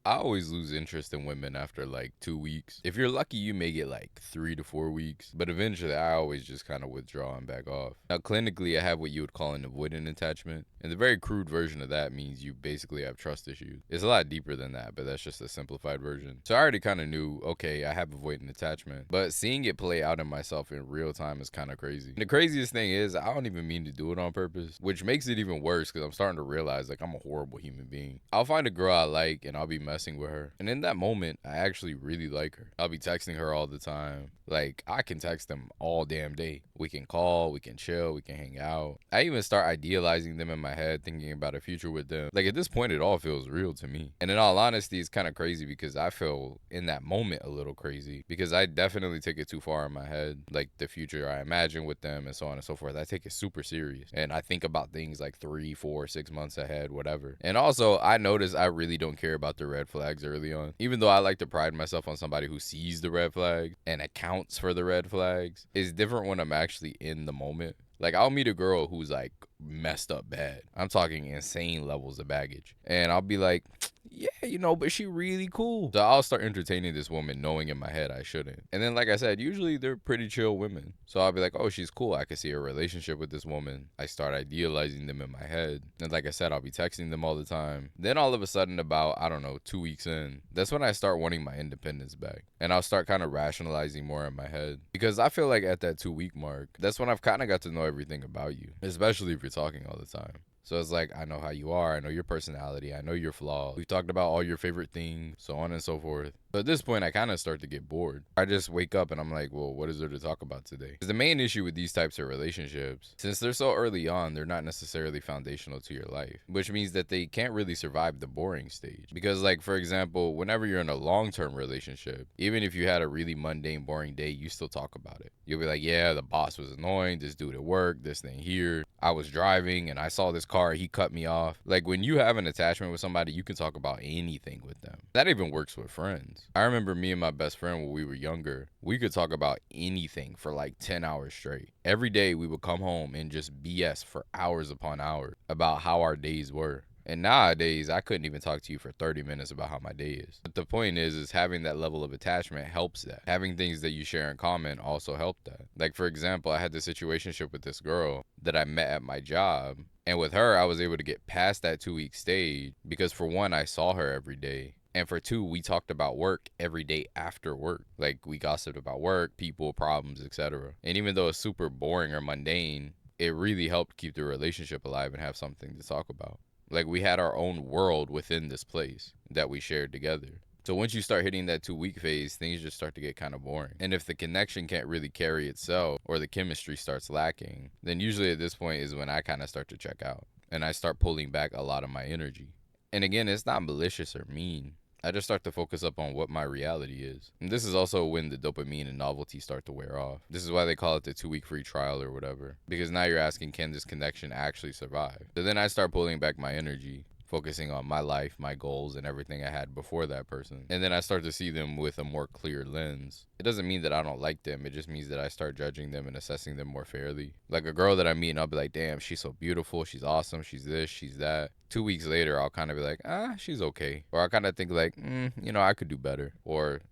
I always lose interest in women after like 2 weeks. If you're lucky, you may get like 3 to 4 weeks, but eventually I always just kind of withdraw and back off. Now, clinically, I have what you would call an avoidant attachment, and the very crude version of that means you basically have trust issues. It's a lot deeper than that, but that's just a simplified version. So I already kind of knew, okay, I have avoidant attachment, but seeing it play out in myself in real time is kind of crazy. And the craziest thing is, I don't even mean to do it on purpose, which makes it even worse because I'm starting to realize like I'm a horrible human being. I'll find a girl I like and I'll be messing with her. And in that moment, I actually really like her. I'll be texting her all the time. Like, I can text them all damn day. We can call, we can chill, we can hang out. I even start idealizing them in my head, thinking about a future with them. Like, at this point, it all feels real to me. And in all honesty, it's kind of crazy because I feel in that moment a little crazy because I definitely take it too far in my head. Like, the future I imagine with them and so on and so forth. I take it super serious. And I think about things like 3, 4, 6 months ahead, whatever. And also, I notice I really don't care about the red flags early on. Even though I like to pride myself on somebody who sees the red flags and accounts for the red flags, it's different when I'm actually in the moment. Like, I'll meet a girl who's like messed up bad. I'm talking insane levels of baggage. And I'll be like, yeah, but she really cool. So I'll start entertaining this woman knowing in my head I shouldn't. And then, like I said, usually they're pretty chill women. So I'll be like, oh, she's cool. I could see a relationship with this woman. I start idealizing them in my head. And like I said, I'll be texting them all the time. Then all of a sudden, about, I don't know, 2 weeks in, that's when I start wanting my independence back. And I'll start kind of rationalizing more in my head. Because I feel like at that 2 week mark, that's when I've kind of got to know everything about you. Especially if you're talking all the time. So it's like, I know how you are. I know your personality. I know your flaws. We've talked about all your favorite things, so on and so forth. So at this point, I kind of start to get bored. I just wake up and I'm like, well, what is there to talk about today? Because the main issue with these types of relationships, since they're so early on, they're not necessarily foundational to your life, which means that they can't really survive the boring stage. Because, like, for example, whenever you're in a long-term relationship, even if you had a really mundane, boring day, you still talk about it. You'll be like, yeah, the boss was annoying, this dude at work, this thing here. I was driving and I saw this car, he cut me off. Like, when you have an attachment with somebody, you can talk about anything with them. That even works with friends. I remember me and my best friend when we were younger, we could talk about anything for like 10 hours straight. Every day we would come home and just BS for hours upon hours about how our days were. And nowadays, I couldn't even talk to you for 30 minutes about how my day is. But the point is having that level of attachment helps that. Having things that you share in common also help that. Like, for example, I had this situationship with this girl that I met at my job. And with her, I was able to get past that 2 week stage because, for one, I saw her every day. And for two, we talked about work every day after work. Like, we gossiped about work, people, problems, etc. And even though it's super boring or mundane, it really helped keep the relationship alive and have something to talk about. Like, we had our own world within this place that we shared together. So once you start hitting that 2 week phase, things just start to get kind of boring. And if the connection can't really carry itself or the chemistry starts lacking, then usually at this point is when I kind of start to check out and I start pulling back a lot of my energy. And again, it's not malicious or mean. I just start to focus up on what my reality is. And this is also when the dopamine and novelty start to wear off. This is why they call it the 2 week free trial or whatever. Because now you're asking, can this connection actually survive? So then I start pulling back my energy, focusing on my life, my goals, and everything I had before that person. And then I start to see them with a more clear lens. It doesn't mean that I don't like them. It just means that I start judging them and assessing them more fairly. Like, a girl that I meet and I'll be like, damn, she's so beautiful. She's awesome. She's this, she's that. 2 weeks later, I'll kind of be like, she's okay. Or I kind of think like, I could do better. Or,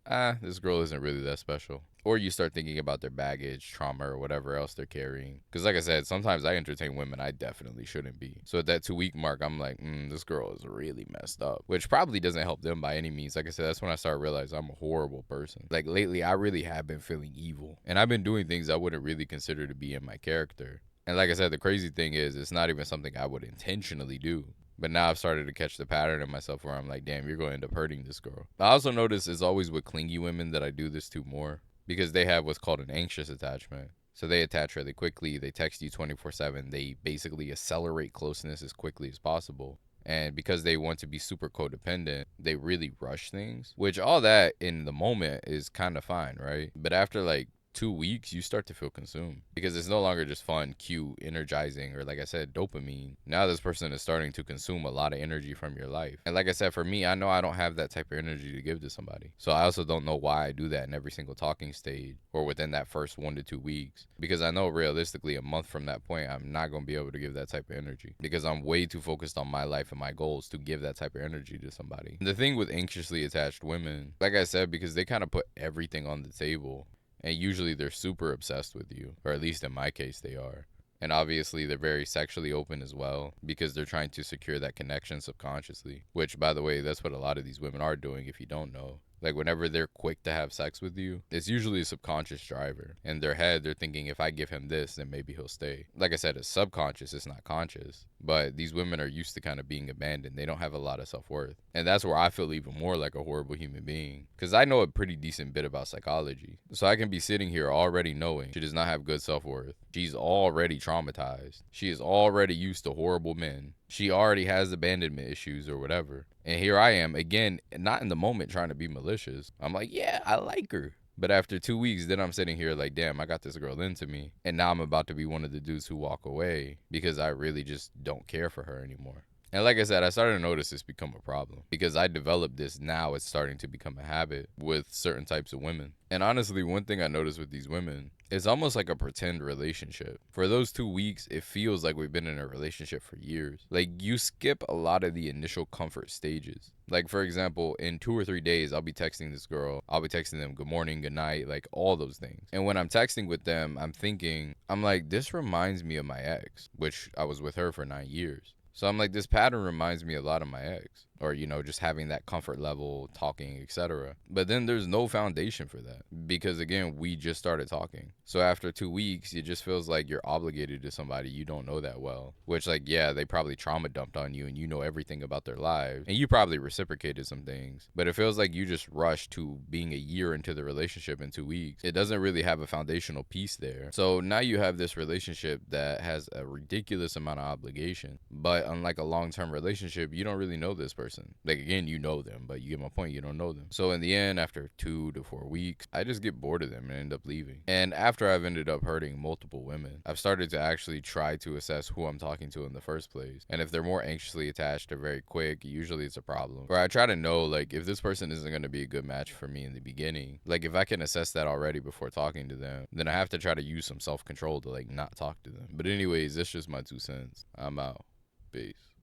this girl isn't really that special. Or you start thinking about their baggage, trauma, or whatever else they're carrying. Because like I said, sometimes I entertain women I definitely shouldn't be. So at that 2 week mark, I'm like, this girl is really messed up. Which probably doesn't help them by any means. Like I said, that's when I start realizing I'm a horrible person. Like, lately, I really have been feeling evil. And I've been doing things I wouldn't really consider to be in my character. And like I said, the crazy thing is, it's not even something I would intentionally do. But now I've started to catch the pattern in myself where I'm like, damn, you're going to end up hurting this girl. I also notice it's always with clingy women that I do this to more because they have what's called an anxious attachment. So they attach really quickly. They text you 24/7. They basically accelerate closeness as quickly as possible. And because they want to be super codependent, they really rush things, which all that in the moment is kind of fine, right? But after like 2 weeks, you start to feel consumed because it's no longer just fun, cute, energizing, or like I said, dopamine. Now this person is starting to consume a lot of energy from your life. And like I said, for me, I know I don't have that type of energy to give to somebody. So I also don't know why I do that in every single talking stage or within that first 1 to 2 weeks. Because I know realistically, a month from that point, I'm not going to be able to give that type of energy because I'm way too focused on my life and my goals to give that type of energy to somebody. The thing with anxiously attached women, like I said, because they kind of put everything on the table. And usually they're super obsessed with you, or at least in my case, they are. And obviously, they're very sexually open as well because they're trying to secure that connection subconsciously, which, by the way, that's what a lot of these women are doing if you don't know. Like, whenever they're quick to have sex with you, it's usually a subconscious driver. In their head, they're thinking, if I give him this, then maybe he'll stay. Like I said, it's subconscious, it's not conscious. But these women are used to kind of being abandoned. They don't have a lot of self worth. And that's where I feel even more like a horrible human being. Because I know a pretty decent bit about psychology. So I can be sitting here already knowing she does not have good self worth. She's already traumatized. She is already used to horrible men. She already has abandonment issues or whatever. And here I am, again, not in the moment trying to be malicious. I'm like, yeah, I like her. But after 2 weeks, then I'm sitting here like, damn, I got this girl into me. And now I'm about to be one of the dudes who walk away because I really just don't care for her anymore. And like I said, I started to notice this become a problem because I developed this. Now it's starting to become a habit with certain types of women. And honestly, one thing I noticed with these women, it's almost like a pretend relationship. For those 2 weeks, it feels like we've been in a relationship for years. Like, you skip a lot of the initial comfort stages. Like, for example, in 2 or 3 days, I'll be texting this girl. I'll be texting them good morning, good night, like all those things. And when I'm texting with them, I'm like, this reminds me of my ex, which I was with her for 9 years. So I'm like, this pattern reminds me a lot of my ex, or, just having that comfort level, talking, etc. But then there's no foundation for that because, again, we just started talking. So after 2 weeks, it just feels like you're obligated to somebody you don't know that well, which, like, yeah, they probably trauma dumped on you and you know everything about their lives and you probably reciprocated some things, but it feels like you just rushed to being a year into the relationship in 2 weeks. It doesn't really have a foundational piece there. So now you have this relationship that has a ridiculous amount of obligation, but unlike a long-term relationship, you don't really know this person. Like, again, you know them, but you get my point, you don't know them. So in the end, after 2 to 4 weeks, I just get bored of them and end up leaving. And after I've ended up hurting multiple women, I've started to actually try to assess who I'm talking to in the first place. And if they're more anxiously attached or very quick, usually it's a problem. Or I try to know, like, if this person isn't going to be a good match for me in the beginning, like, if I can assess that already before talking to them, then I have to try to use some self-control to, like, not talk to them. But anyways, that's just my 2 cents. I'm out. Peace.